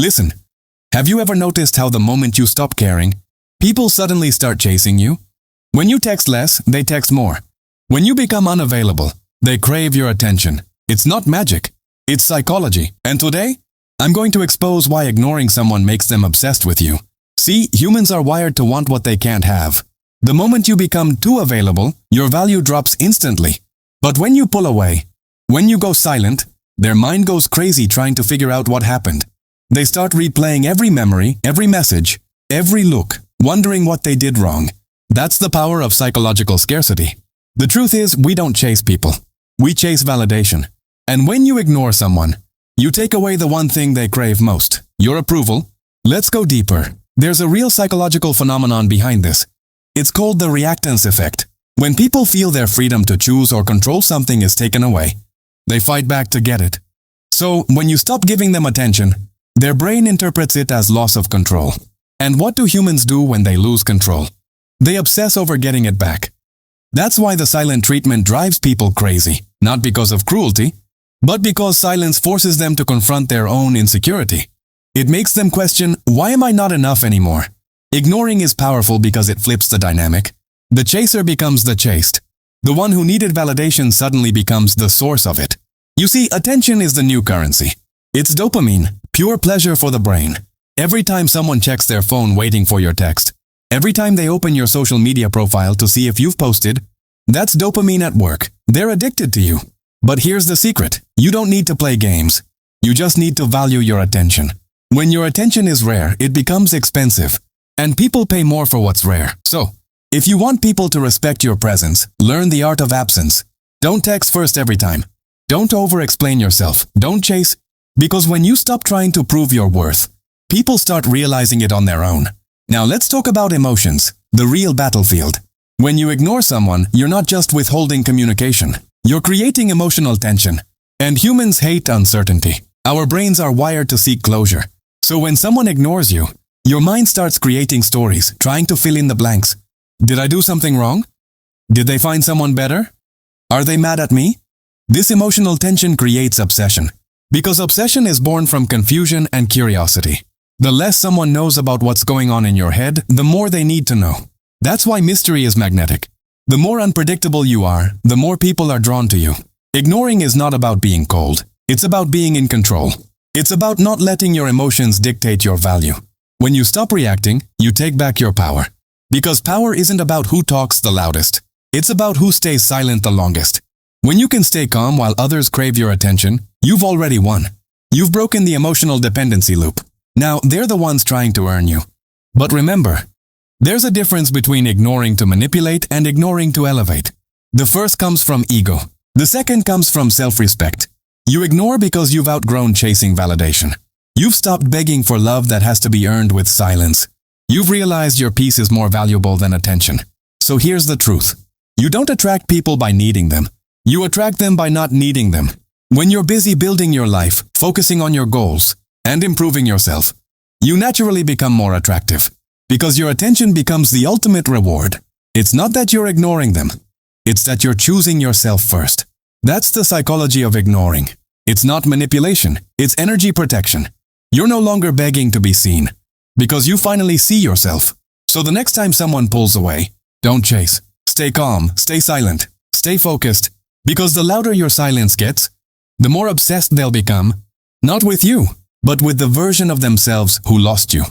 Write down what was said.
Listen, have you ever noticed how the moment you stop caring, people suddenly start chasing you? When you text less, they text more. When you become unavailable, they crave your attention. It's not magic, it's psychology. And today, I'm going to expose why ignoring someone makes them obsessed with you. See, humans are wired to want what they can't have. The moment you become too available, your value drops instantly. But when you pull away, when you go silent, their mind goes crazy trying to figure out what happened. They start replaying every memory, every message, every look, wondering what they did wrong. That's the power of psychological scarcity. The truth is, we don't chase people. We chase validation. And when you ignore someone, you take away the one thing they crave most, your approval. Let's go deeper. There's a real psychological phenomenon behind this. It's called the reactance effect. When people feel their freedom to choose or control something is taken away, they fight back to get it. So, when you stop giving them attention, their brain interprets it as loss of control. And what do humans do when they lose control? They obsess over getting it back. That's why the silent treatment drives people crazy, not because of cruelty, but because silence forces them to confront their own insecurity. It makes them question, why am I not enough anymore? Ignoring is powerful because it flips the dynamic. The chaser becomes the chased. The one who needed validation suddenly becomes the source of it. You see, attention is the new currency. It's dopamine, pure pleasure for the brain. Every time someone checks their phone waiting for your text, every time they open your social media profile to see if you've posted, that's dopamine at work. They're addicted to you. But here's the secret. You don't need to play games. You just need to value your attention. When your attention is rare, it becomes expensive. And people pay more for what's rare. So, if you want people to respect your presence, learn the art of absence. Don't text first every time. Don't over-explain yourself. Don't chase. Because when you stop trying to prove your worth, people start realizing it on their own. Now let's talk about emotions, the real battlefield. When you ignore someone, you're not just withholding communication. You're creating emotional tension. And humans hate uncertainty. Our brains are wired to seek closure. So when someone ignores you, your mind starts creating stories, trying to fill in the blanks. Did I do something wrong? Did they find someone better? Are they mad at me? This emotional tension creates obsession. Because obsession is born from confusion and curiosity. The less someone knows about what's going on in your head, the more they need to know. That's why mystery is magnetic. The more unpredictable you are, the more people are drawn to you. Ignoring is not about being cold. It's about being in control. It's about not letting your emotions dictate your value. When you stop reacting, you take back your power. Because power isn't about who talks the loudest. It's about who stays silent the longest. When you can stay calm while others crave your attention, you've already won. You've broken the emotional dependency loop. Now, they're the ones trying to earn you. But remember, there's a difference between ignoring to manipulate and ignoring to elevate. The first comes from ego. The second comes from self-respect. You ignore because you've outgrown chasing validation. You've stopped begging for love that has to be earned with silence. You've realized your peace is more valuable than attention. So here's the truth. You don't attract people by needing them. You attract them by not needing them. When you're busy building your life, focusing on your goals, and improving yourself, you naturally become more attractive. Because your attention becomes the ultimate reward. It's not that you're ignoring them. It's that you're choosing yourself first. That's the psychology of ignoring. It's not manipulation. It's energy protection. You're no longer begging to be seen. Because you finally see yourself. So the next time someone pulls away, don't chase. Stay calm, stay silent, stay focused. Because the louder your silence gets, the more obsessed they'll become, not with you, but with the version of themselves who lost you.